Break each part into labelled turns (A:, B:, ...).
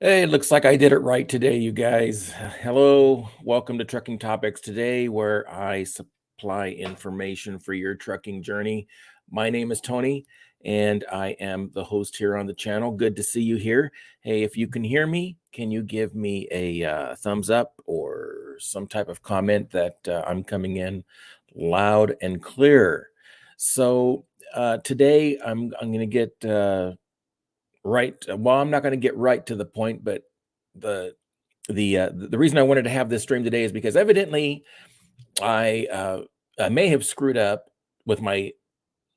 A: Hey, it looks like I did it right today, you guys. Hello, welcome to Trucking Topics today, where I supply information for your trucking journey. My name is Tony, and I am the host here on the channel. Good to see you here. Hey, if you can hear me, can you give me a thumbs up or some type of comment that I'm coming in loud and clear? So today I'm going to get right. Well, I'm not going to get right to the point, but the the reason I wanted to have this stream today is because evidently I I may have screwed up with my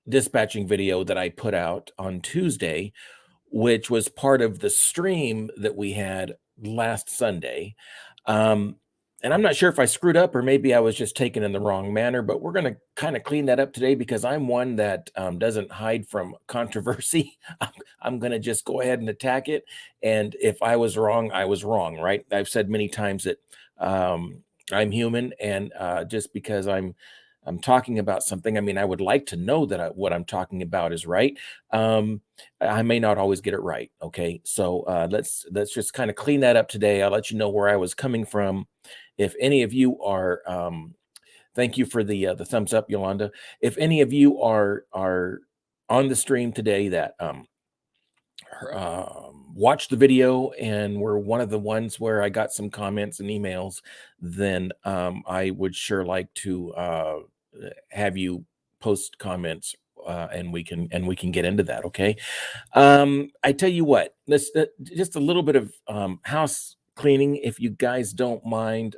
A: dispatching video that I put out on Tuesday, which was part of the stream that we had last Sunday. Um, and I'm not sure if I screwed up or maybe I was just taken in the wrong manner, but we're going to kind of clean that up today because I'm one that doesn't hide from controversy. I'm going to just go ahead and attack it. And if I was wrong, I was wrong, right? I've said many times that I'm human, and just because I'm talking about something, I mean, I would like to know that what I'm talking about is right. Um, I may not always get it right. Okay, so let's just kind of clean that up today. I'll let you know where I was coming from. If any of you are, thank you for the thumbs up, Yolanda. If any of you are on the stream today that watched the video and were one of the ones where I got some comments and emails, then I would sure like to have you post comments and we can get into that. Okay. I tell you what, let's just a little bit of house cleaning, if you guys don't mind.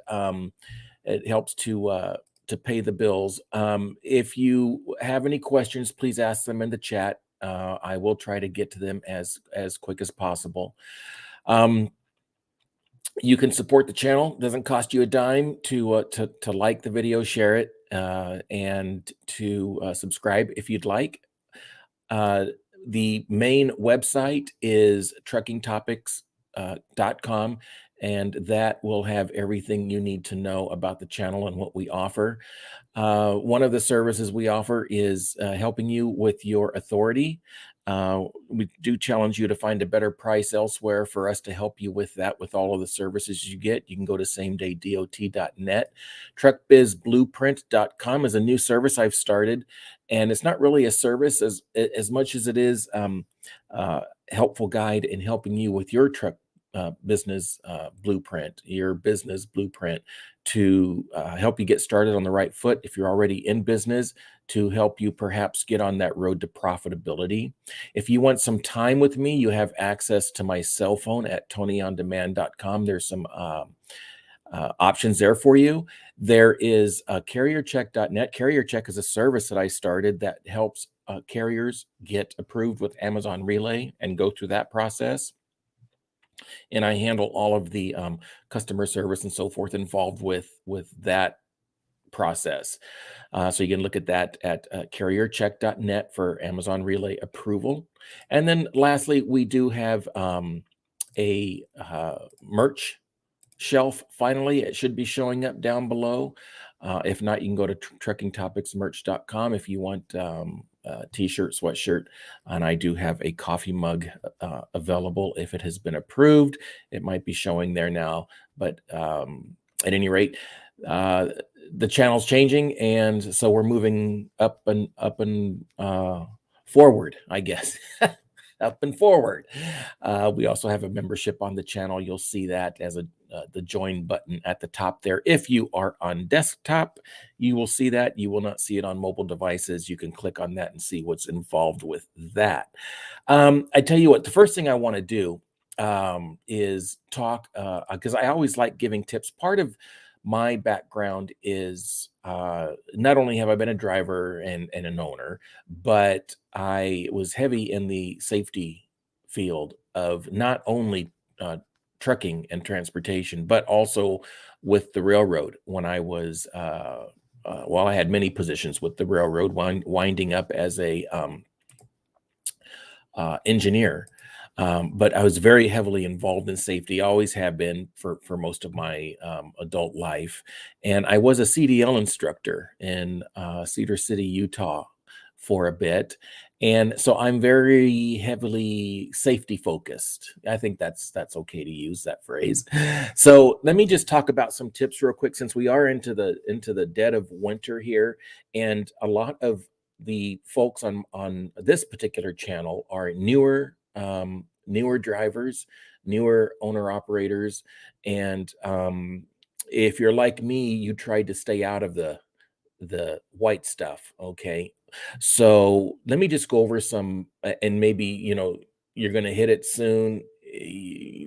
A: It helps to pay the bills. If you have any questions, please ask them in the chat. I will try to get to them as quick as possible. Um, you can support the channel. It doesn't cost you a dime to like the video, share it, and to subscribe if you'd like. Uh, the main website is truckingtopics.com, and that will have everything you need to know about the channel and what we offer. One of the services we offer is helping you with your authority. We do challenge you to find a better price elsewhere for us to help you with that, with all of the services you get. You can go to samedaydot.net. Truckbizblueprint.com is a new service I've started, and it's not really a service as much as it is helpful guide in helping you with your truck business blueprint, your business blueprint, to help you get started on the right foot if you're already in business, to help you perhaps get on that road to profitability. If you want some time with me, you have access to my cell phone at tonyondemand.com. There's some options there for you. There is carriercheck.net. Carriercheck is a service that I started that helps carriers get approved with Amazon Relay and go through that process. And I handle all of the customer service and so forth involved with that process. So you can look at that at carriercheck.net for Amazon Relay approval. And then lastly, we do have a merch shelf. Finally, it should be showing up down below. If not, you can go to truckingtopicsmerch.com if you want t-shirt, sweatshirt, and I do have a coffee mug available if it has been approved. It might be showing there now, but at any rate, the channel's changing, and so we're moving up and forward, I guess. Up and forward. We also have a membership on the channel. You'll see that as the join button at the top there. If you are on desktop, you will see that. You will not see it on mobile devices. You can click on that and see what's involved with that. I tell you what, the first thing I want to do is talk, because I always like giving tips. Part of my background is not only have I been a driver and an owner, but I was heavy in the safety field of not only trucking and transportation, but also with the railroad when I was, well, I had many positions with the railroad, winding up as a engineer. But I was very heavily involved in safety, always have been for most of my adult life. And I was a CDL instructor in Cedar City, Utah for a bit. And so I'm very heavily safety focused. I think that's okay to use that phrase. So let me just talk about some tips real quick since we are into the dead of winter here, and a lot of the folks on this particular channel are newer drivers, newer owner operators, and if you're like me, you tried to stay out of the white stuff. Okay. So let me just go over some, and maybe, you're going to hit it soon,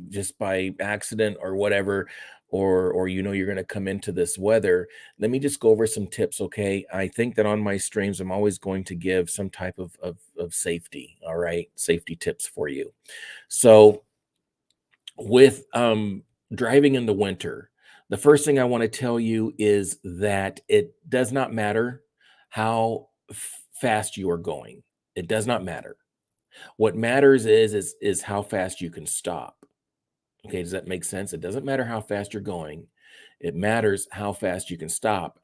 A: just by accident or whatever, or you're going to come into this weather. Let me just go over some tips. Okay. I think that on my streams, I'm always going to give some type of safety. All right. Safety tips for you. So with driving in the winter, the first thing I want to tell you is that it does not matter how fast you are going. It does not matter. What matters is how fast you can stop. Okay, does that make sense? It doesn't matter how fast you're going. It matters how fast you can stop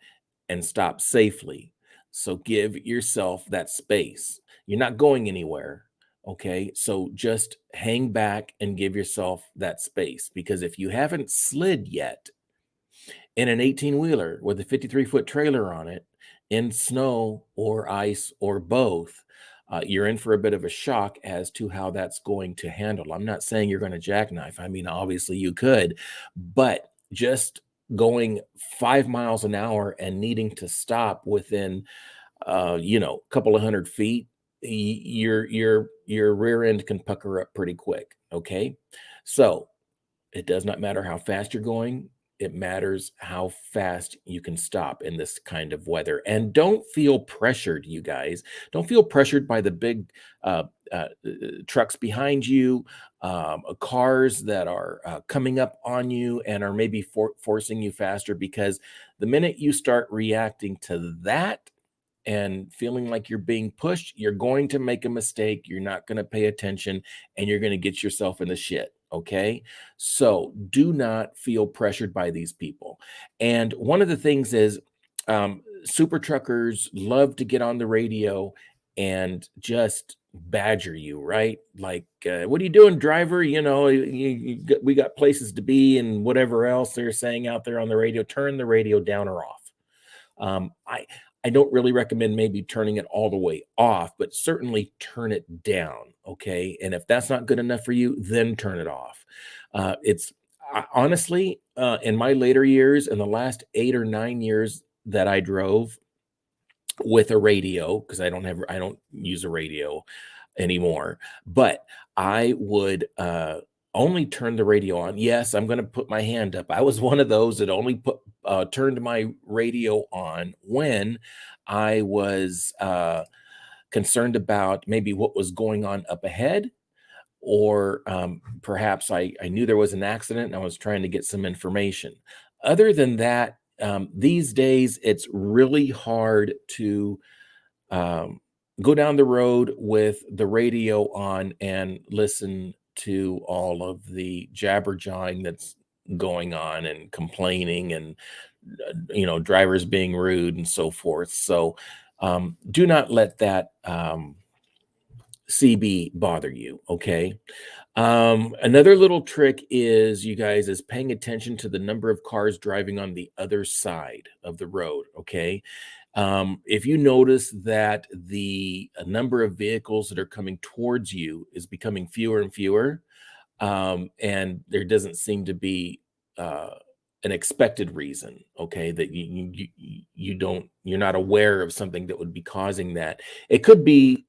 A: and stop safely. So give yourself that space. You're not going anywhere. Okay, so just hang back and give yourself that space, because if you haven't slid yet in an 18 wheeler with a 53-foot trailer on it in snow or ice or both, you're in for a bit of a shock as to how that's going to handle. I'm not saying you're going to jackknife. I mean, obviously you could, but just going 5 miles an hour and needing to stop within, a couple of 100 feet, your rear end can pucker up pretty quick. Okay, so it does not matter how fast you're going. It matters how fast you can stop in this kind of weather. And don't feel pressured, you guys. Don't feel pressured by the big uh, trucks behind you, cars that are coming up on you and are maybe forcing you faster, because the minute you start reacting to that and feeling like you're being pushed, you're going to make a mistake. You're not going to pay attention and you're going to get yourself in the shit. Okay. So do not feel pressured by these people. And one of the things is, super truckers love to get on the radio and just badger you, right? Like, what are you doing, driver? We got places to be and whatever else they're saying out there on the radio. Turn the radio down or off. I don't really recommend maybe turning it all the way off, but certainly turn it down. Okay. And if that's not good enough for you, then turn it off. It's honestly, in my later years, in the last 8 or 9 years that I drove with a radio, because I don't use a radio anymore, but I would only turn the radio on. Yes, I'm going to put my hand up. I was one of those that only turned my radio on when I was concerned about maybe what was going on up ahead, or perhaps I knew there was an accident and I was trying to get some information. Other than that, these days it's really hard to um, go down the road with the radio on and listen to all of the jabber jawing that's going on and complaining, and drivers being rude and so forth. So do not let that CB bother you. Okay. Another little trick is, you guys, is paying attention to the number of cars driving on the other side of the road. Okay. If you notice that the number of vehicles that are coming towards you is becoming fewer and fewer, and there doesn't seem to be uh, an expected reason, okay, that you're not aware of something that would be causing that. It could be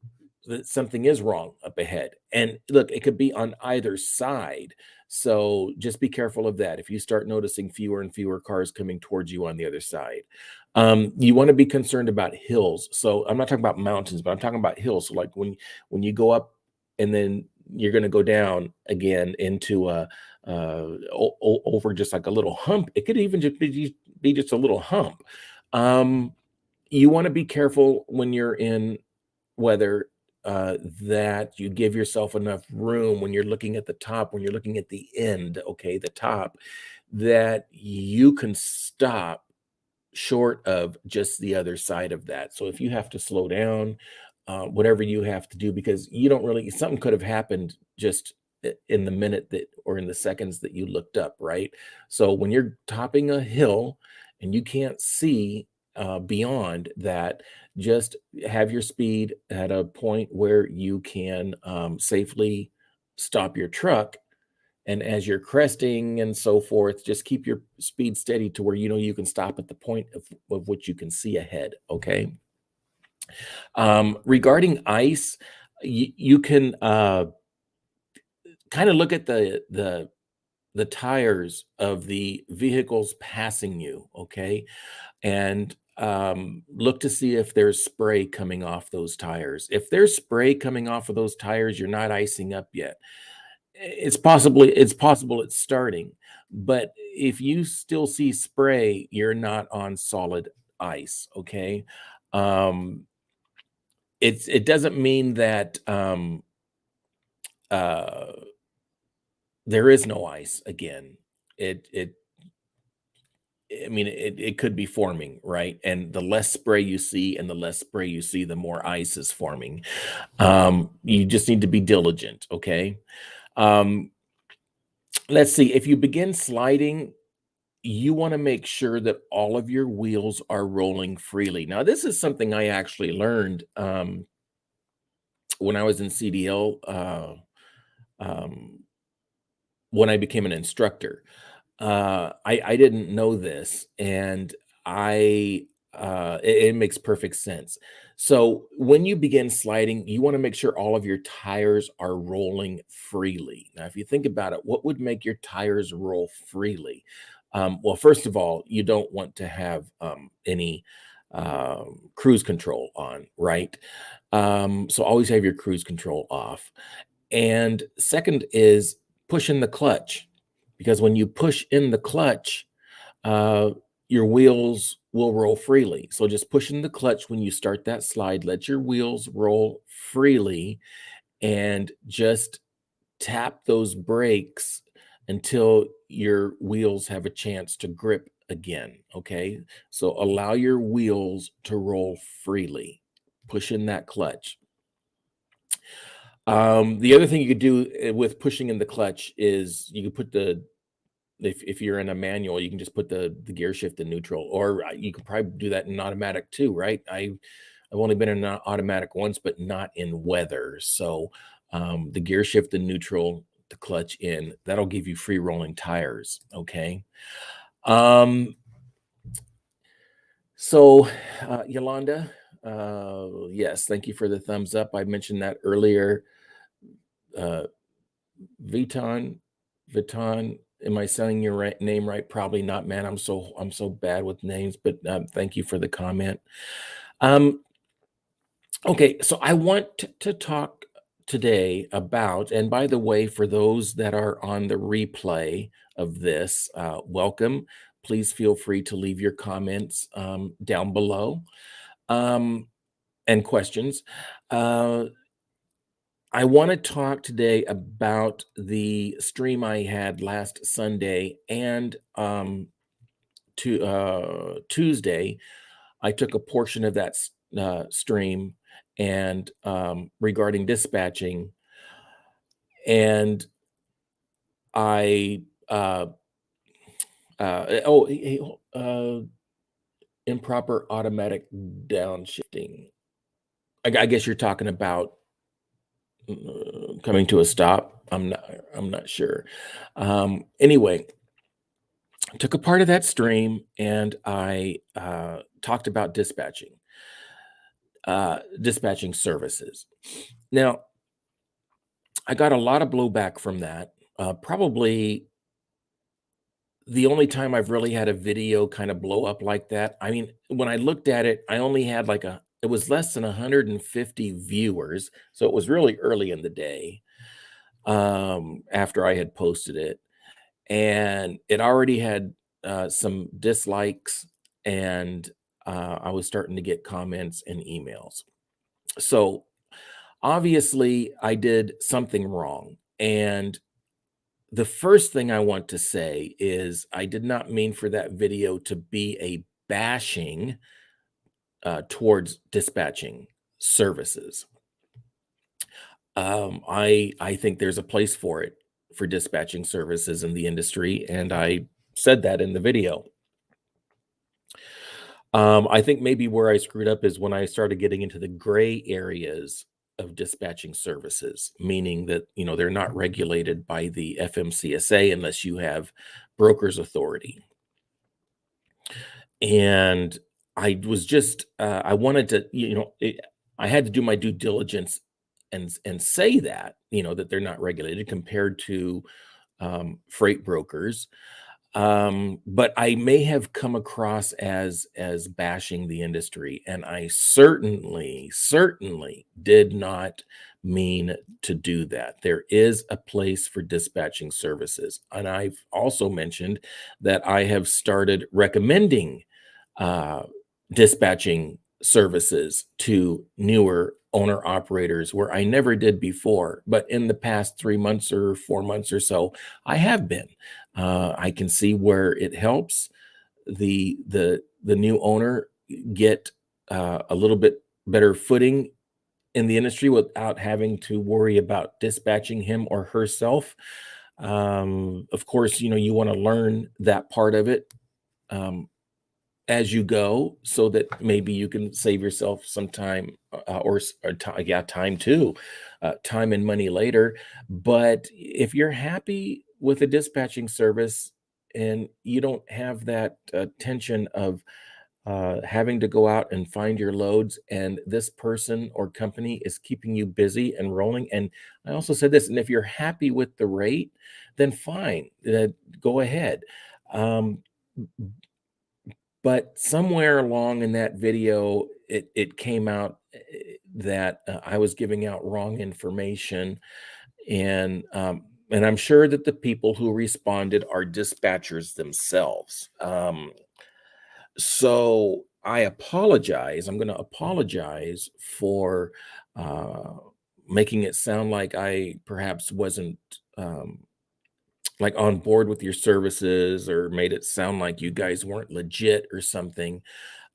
A: that something is wrong up ahead. And look, it could be on either side. So just be careful of that. If you start noticing fewer and fewer cars coming towards you on the other side, you want to be concerned about hills. So I'm not talking about mountains, but I'm talking about hills. So like when you go up and then you're going to go down again into over just like a little hump. It could even just be just a little hump. Um, you want to be careful when you're in weather, that you give yourself enough room when you're looking at the top, when you're looking at the end, okay, the top, that you can stop short of just the other side of that. So if you have to slow down, whatever you have to do, because you don't really, something could have happened just in the minute that, or in the seconds that you looked up, right? So when you're topping a hill and you can't see beyond that, just have your speed at a point where you can safely stop your truck. And as you're cresting and so forth, just keep your speed steady to where you know you can stop at the point of which you can see ahead. Okay. Regarding ice, you can kind of look at the tires of the vehicles passing you. Okay, and look to see if there's spray coming off those tires. If there's spray coming off of those tires, you're not icing up yet. It's possible it's starting, but if you still see spray, you're not on solid ice. Okay. Um, it doesn't mean that uh, there is no ice again. It I mean, it could be forming, right? And the less spray you see, and the less spray you see, the more ice is forming. You just need to be diligent. Okay. Um, let's see. If you begin sliding, you want to make sure that all of your wheels are rolling freely. Now, this is something I actually learned when I was in CDL. Um, when I became an instructor. I didn't know this, and it makes perfect sense. So when you begin sliding, you want to make sure all of your tires are rolling freely. Now, if you think about it, what would make your tires roll freely? Well, first of all, you don't want to have any cruise control on, right? So always have your cruise control off. And second is push in the clutch, because when you push in the clutch, uh, your wheels will roll freely. So just push in the clutch when you start that slide, let your wheels roll freely, and just tap those brakes until your wheels have a chance to grip again. Okay. So allow your wheels to roll freely. Push in that clutch. The other thing you could do with pushing in the clutch is you could put the if you're in a manual, you can just put the gear shift in neutral, or you could probably do that in automatic too, right? I've only been in an automatic once, but not in weather. So the gear shift in neutral, the clutch in, that'll give you free rolling tires. Okay. Um, so Yolanda, yes, thank you for the thumbs up. I mentioned that earlier. Uh, Viton, Viton, am I saying your name right? Probably not, man. I'm so bad with names, but thank you for the comment. Um, okay, so I want to talk today about, and by the way, for those that are on the replay of this, welcome. Please feel free to leave your comments down below, um, and questions. Uh, I want to talk today about the stream I had last Sunday and to Tuesday. I took a portion of that stream and regarding dispatching, and I improper automatic downshifting. I guess you're talking about coming to a stop. I'm not sure. Anyway, took a part of that stream, and I talked about dispatching services. Now, I got a lot of blowback from that. Probably the only time I've really had a video kind of blow up like that. I mean, when I looked at it, I only had it was less than 150 viewers. So it was really early in the day after I had posted it. And it already had some dislikes, and I was starting to get comments and emails. So obviously, I did something wrong. And the first thing I want to say is I did not mean for that video to be a bashing towards dispatching services. I think there's a place for it, for dispatching services in the industry, and I said that in the video. I think maybe where I screwed up is when I started getting into the gray areas of dispatching services, meaning that, they're not regulated by the FMCSA unless you have broker's authority. And I was just, I wanted to, I had to do my due diligence and say that, that they're not regulated compared to freight brokers. But I may have come across as bashing the industry, and I certainly did not mean to do that. There is a place for dispatching services, and I've also mentioned that I have started recommending uh, dispatching services to newer owner operators where I never did before. But in the past 3 months or 4 months or so, I have been. I can see where it helps the new owner get a little bit better footing in the industry without having to worry about dispatching him or herself. Of course, you want to learn that part of it. Um, as you go so that maybe you can save yourself some time yeah, time too, time and money later. But if you're happy with a dispatching service and you don't have that tension of having to go out and find your loads, and this person or company is keeping you busy and rolling. And I also said this, and if you're happy with the rate, then fine, go ahead. Um, but somewhere along in that video, it came out that I was giving out wrong information, and I'm sure that the people who responded are dispatchers themselves. So I apologize. I'm going to apologize for uh, making it sound like I perhaps wasn't. Like on board with your services, or made it sound like you guys weren't legit or something.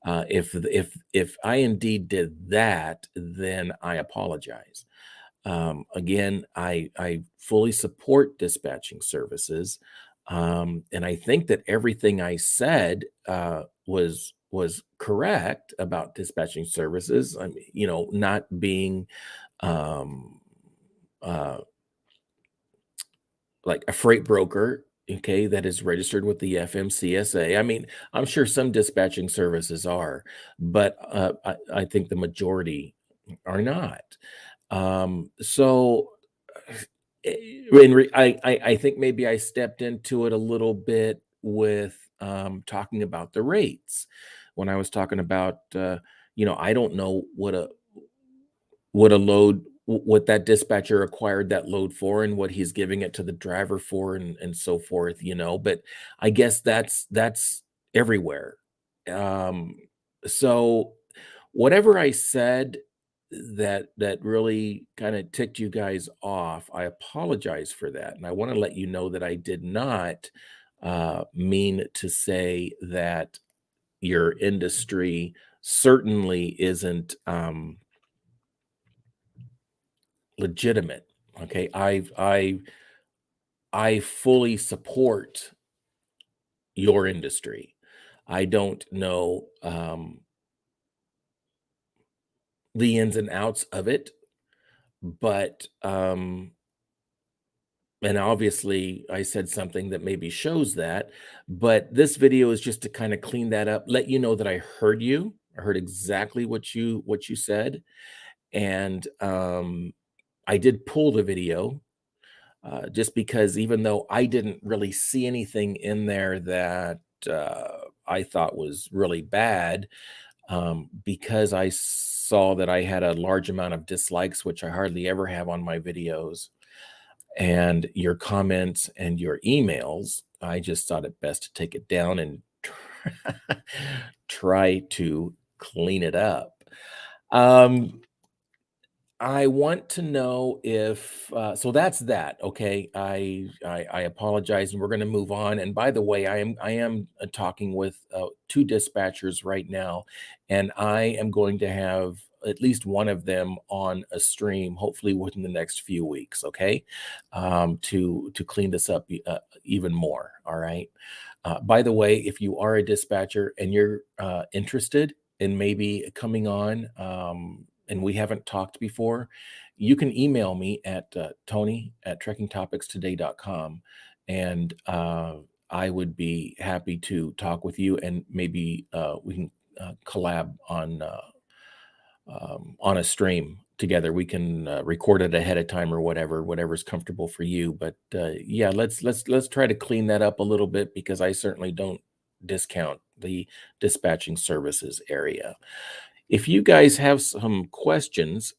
A: If I indeed did that, then I apologize. Again, I fully support dispatching services, and I think that everything I said was correct about dispatching services. I mean, not being um, uh, like a freight broker, okay, that is registered with the FMCSA. I mean, I'm sure some dispatching services are, but I think the majority are not. So I think maybe I stepped into it a little bit with talking about the rates when I was talking about, I don't know what that dispatcher acquired that load for and what he's giving it to the driver for, and so forth, but I guess that's everywhere. Um, so whatever I said that really kind of ticked you guys off, I apologize for that. And I want to let you know that I did not mean to say that your industry certainly isn't legitimate. Okay. I fully support your industry. I don't know the ins and outs of it, but and obviously I said something that maybe shows that, but this video is just to kind of clean that up, let you know that I heard you. I heard exactly what you said, and I did pull the video just because even though I didn't really see anything in there that I thought was really bad, because I saw that I had a large amount of dislikes, which I hardly ever have on my videos, and your comments and your emails, I just thought it best to take it down and try to clean it up. Um, I want to know if so that's that. Okay. I apologize, and we're going to move on. And by the way, I am talking with two dispatchers right now, and I am going to have at least one of them on a stream, hopefully within the next few weeks. Okay, to clean this up even more. All right. By the way, if you are a dispatcher and you're interested in maybe coming on, and we haven't talked before, you can email me at Tony@trekkingtopicstoday.com, and I would be happy to talk with you, and maybe we can collab on a stream together. We can record it ahead of time or whatever's comfortable for you. But yeah, let's try to clean that up a little bit, because I certainly don't discount the dispatching services area. If you guys have some questions,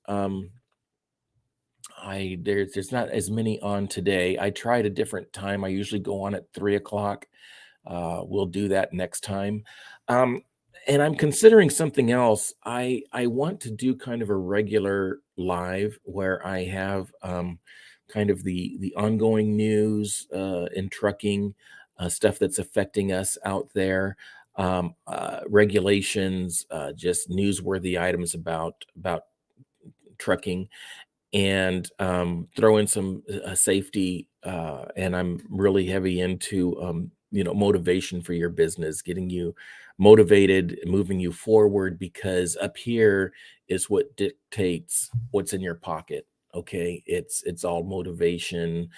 A: there's not as many on today. I tried a different time. I usually go on at 3 o'clock. We'll do that next time. And I'm considering something else. I want to do kind of a regular live where I have kind of the ongoing news in trucking, stuff that's affecting us out there, regulations, just newsworthy items about trucking, and throw in some safety. And I'm really heavy into motivation for your business, getting you motivated, moving you forward, because up here is what dictates what's in your pocket. Okay, it's all motivation.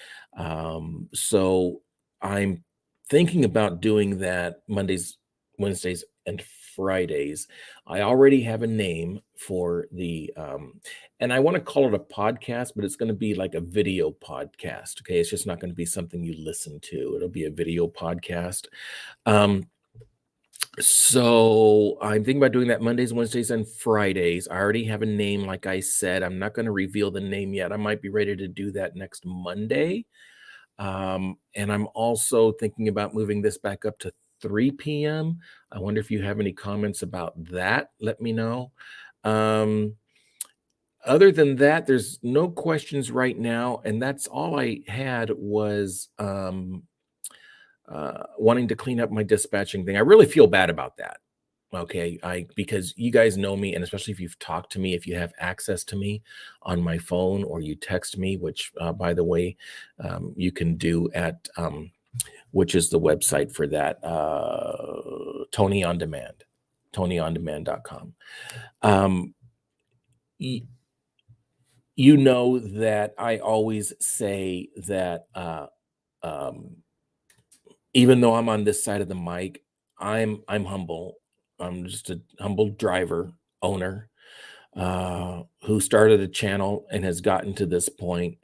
A: So I'm thinking about doing that Mondays, Wednesdays, and Fridays. I already have a name for the and I want to call it a podcast, but it's going to be like a video podcast. Okay. It's just not going to be something you listen to. It'll be a video podcast. Um, so I'm thinking about doing that Mondays, Wednesdays, and Fridays. I already have a name, like I said. I'm not going to reveal the name yet. I might be ready to do that next Monday. And I'm also thinking about moving this back up to 3 p.m. I wonder if you have any comments about that. Let me know. Other than that, there's no questions right now, and that's all I had was wanting to clean up my dispatching thing. I really feel bad about that. Okay, because you guys know me, and especially if you've talked to me, if you have access to me on my phone or you text me, which by the way, you can do at which is the website for that, Tony on Demand, TonyOnDemand.com. You know that I always say that even though I'm on this side of the mic, I'm humble. I'm just a humble driver, owner, who started a channel and has gotten to this point,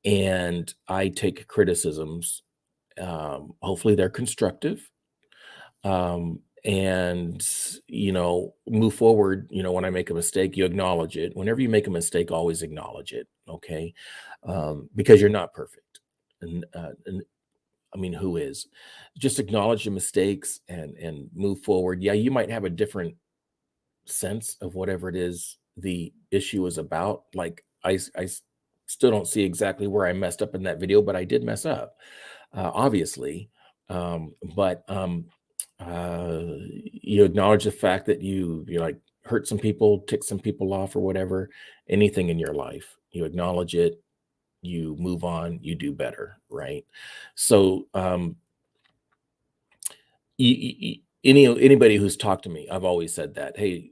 A: and I take criticisms. Hopefully they're constructive. And move forward. When I make a mistake, you acknowledge it. Whenever you make a mistake, always acknowledge it. Okay. Because you're not perfect. And I mean, who is? Just acknowledge the mistakes and move forward. Yeah, you might have a different sense of whatever it is the issue is about. Like I still don't see exactly where I messed up in that video, but I did mess up, obviously. But you acknowledge the fact that you like hurt some people, tick some people off, or whatever. Anything in your life, you acknowledge it, you move on, you do better, right? So anybody who's talked to me, I've always said that, hey,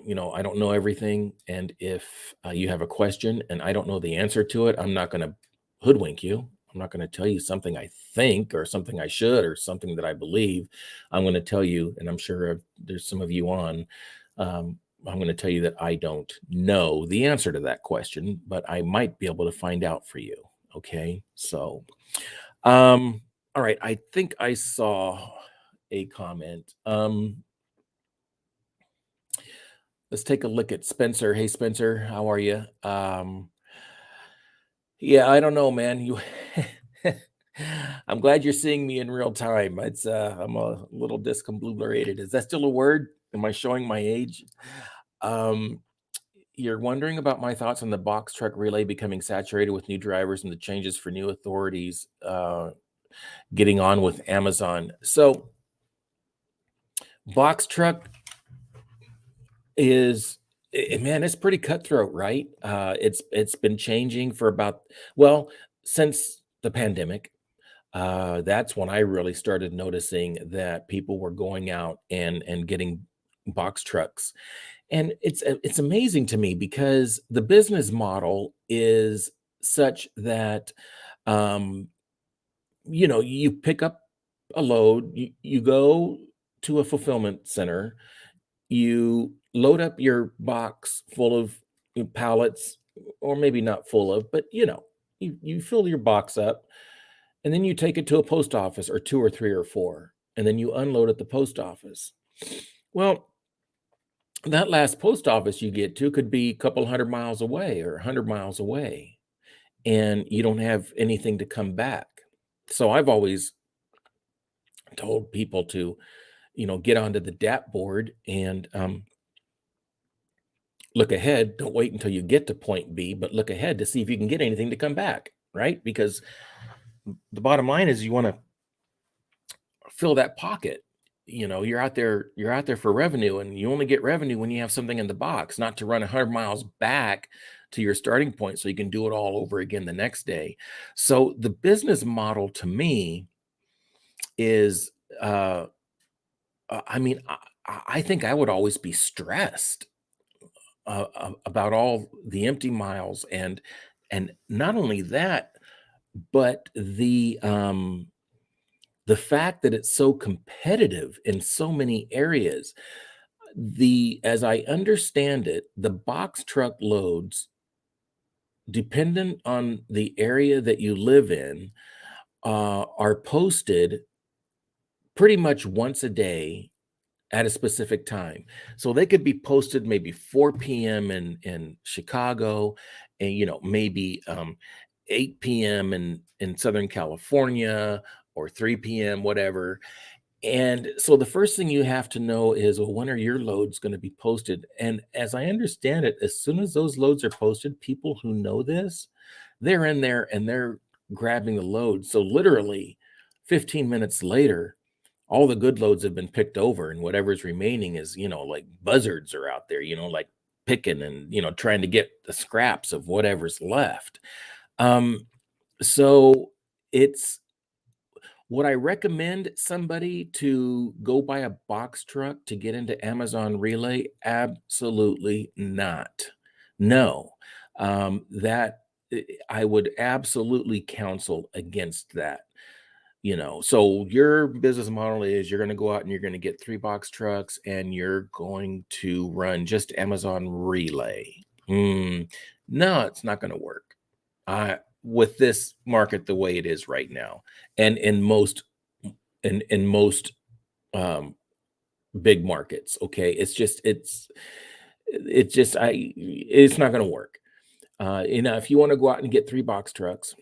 A: I don't know everything, and if you have a question and I don't know the answer to it, I'm not going to hoodwink you. I'm not going to tell you something I think or something I should or something that I believe. I'm going to tell you, and I'm sure there's some of you on, I'm going to tell you that I don't know the answer to that question, but I might be able to find out for you. Okay. So, all right. I think I saw a comment. Let's take a look at Spencer. Hey, Spencer, how are you? Yeah, I don't know, man. I'm glad you're seeing me in real time. I'm a little discombobulated. Is that still a word? Am I showing my age? Um, you're wondering about my thoughts on the box truck relay becoming saturated with new drivers and the changes for new authorities getting on with Amazon. So, box truck is Man, it's pretty cutthroat, right? It's been changing for about, well, since the pandemic. That's when I really started noticing that people were going out and getting box trucks. And it's amazing to me because the business model is such that, um, you pick up a load, you go to a fulfillment center, you load up your box full of pallets, or maybe not full of, but you fill your box up, and then you take it to a post office, or two or three or four, and then you unload at the post office. Well, that last post office you get to could be a couple 100 miles away or 100 miles away, and you don't have anything to come back. So I've always told people to, get onto the DAP board and look ahead. Don't wait until you get to point B, but look ahead to see if you can get anything to come back, right? Because the bottom line is you want to fill that pocket. You're out there for revenue, and you only get revenue when you have something in the box, not to run 100 miles back to your starting point so you can do it all over again the next day. So the business model to me is, uh I mean, I think I would always be stressed about all the empty miles, and not only that, but the fact that it's so competitive in so many areas. As I understand it, the box truck loads, dependent on the area that you live in, are posted pretty much once a day at a specific time. So they could be posted maybe 4 p.m. in Chicago, and maybe 8 p.m. in Southern California, or 3 p.m., whatever. And so the first thing you have to know is, well, when are your loads going to be posted? And as I understand it, as soon as those loads are posted, people who know this, they're in there and they're grabbing the load. So literally 15 minutes later, all the good loads have been picked over, and whatever's remaining is, like buzzards are out there, like picking and, trying to get the scraps of whatever's left. Um, so it's Would I recommend somebody to go buy a box truck to get into Amazon Relay? Absolutely not. No. That I would absolutely counsel against that. So your business model is, you're going to go out and you're going to get three box trucks, and you're going to run just Amazon Relay. Hmm. No, it's not going to work. With this market the way it is right now, and in most um, big markets, okay, it's not going to work. If you want to go out and get three box trucks,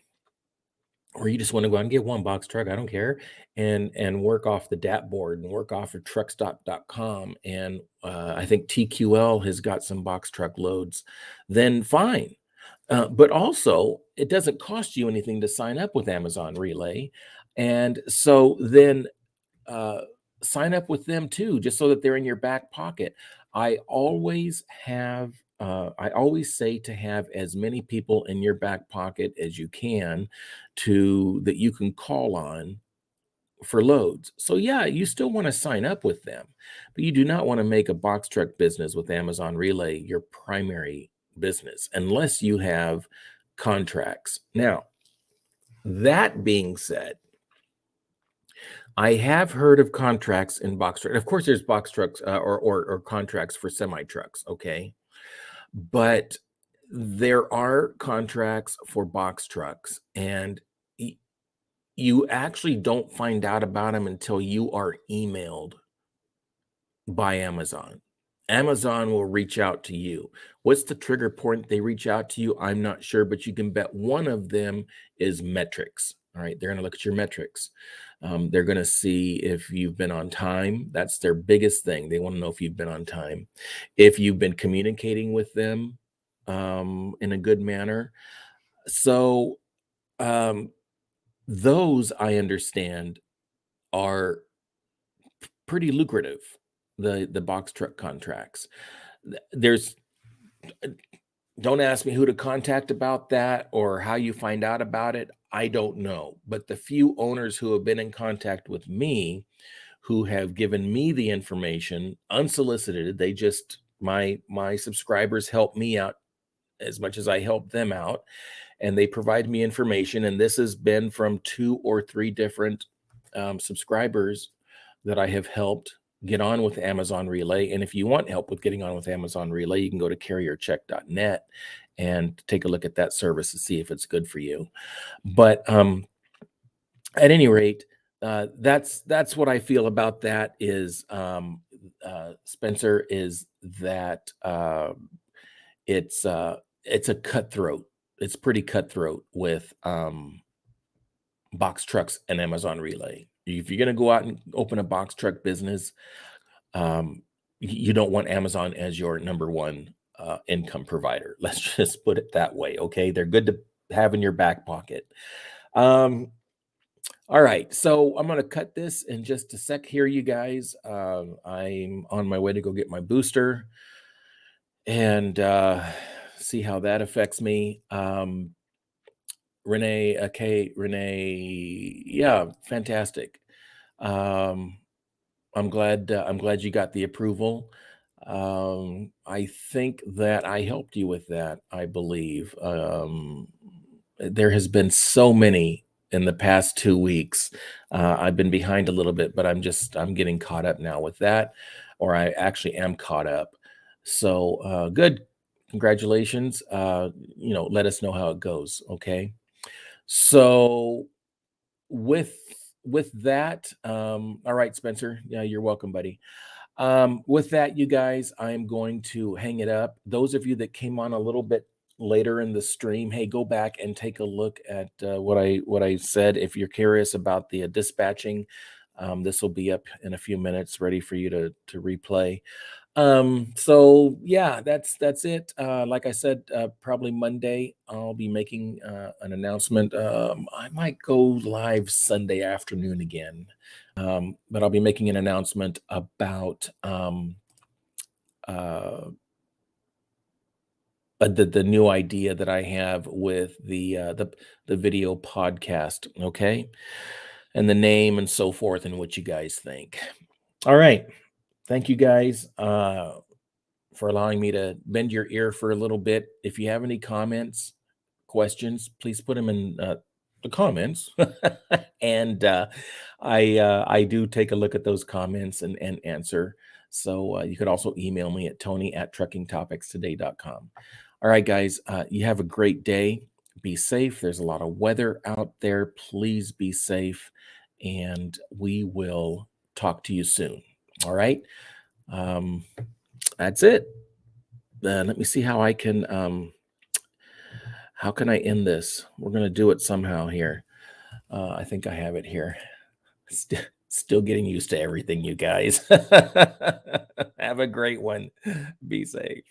A: or you just want to go out and get one box truck, I don't care, and work off the DAP board and work off of truckstop.com, and I think TQL has got some box truck loads, then fine. But also, it doesn't cost you anything to sign up with Amazon Relay. And so then, uh, sign up with them too, just so that they're in your back pocket. I always say to have as many people in your back pocket as you can, that you can call on for loads. So yeah, you still want to sign up with them, but you do not want to make a box truck business with Amazon Relay your primary business unless you have contracts. Now, that being said, I have heard of contracts in box truck. Of course, there's box trucks, or contracts for semi trucks. Okay, but there are contracts for box trucks, and you actually don't find out about them until you are emailed by Amazon. Amazon will reach out to you. What's the trigger point they reach out to you? I'm not sure, but you can bet one of them is metrics. All right, they're going to look at your metrics. They're going to see if you've been on time. That's their biggest thing. They want to know if you've been on time, if you've been communicating with them in a good manner. So, um, those I understand are pretty lucrative, the box truck contracts. There's Don't ask me who to contact about that or how you find out about it. I don't know. But the few owners who have been in contact with me, who have given me the information unsolicited, they just my subscribers help me out as much as I help them out, and they provide me information. And this has been from 2 or 3 different subscribers that I have helped get on with Amazon Relay. And if you want help with getting on with Amazon Relay, you can go to carriercheck.net and take a look at that service to see if it's good for you. But at any rate, that's what I feel about that. Is Spencer, is that it's a cutthroat. It's pretty cutthroat with box trucks and Amazon Relay. If you're going to go out and open a box truck business, you don't want Amazon as your number one income provider. Let's just put it that way. Okay. They're good to have in your back pocket. All right. So I'm going to cut this in just a sec here, you guys. I'm on my way to go get my booster and see how that affects me. Renee, okay, Renee, yeah, fantastic. I'm glad you got the approval. I think that I helped you with that, I believe. There has been so many in the past 2 weeks. I've been behind a little bit, but I'm getting caught up now with that, or I actually am caught up. So good. Congratulations. Let us know how it goes. Okay. So with that, all right, Spencer. Yeah, you're welcome, buddy. With that, you guys, I'm going to hang it up. Those of you that came on a little bit later in the stream, hey, go back and take a look at what I said. If you're curious about the dispatching, this will be up in a few minutes, ready for you to replay. So yeah, that's it. Like I said, probably Monday I'll be making an announcement. I might go live Sunday afternoon again. But I'll be making an announcement about the new idea that I have with the video podcast, okay, and the name and so forth, and what you guys think. All right, thank you guys for allowing me to bend your ear for a little bit. If you have any comments, questions, please put them in the comments, and I do take a look at those comments and answer. So you could also email me at tony@truckingtopicstoday.com. All right, guys, you have a great day. Be safe. There's a lot of weather out there. Please be safe, and we will talk to you soon. All right. That's it. Let me see how I can how can I end this? We're gonna do it somehow here. I think I have it here. Still getting used to everything, you guys. Have a great one. Be safe.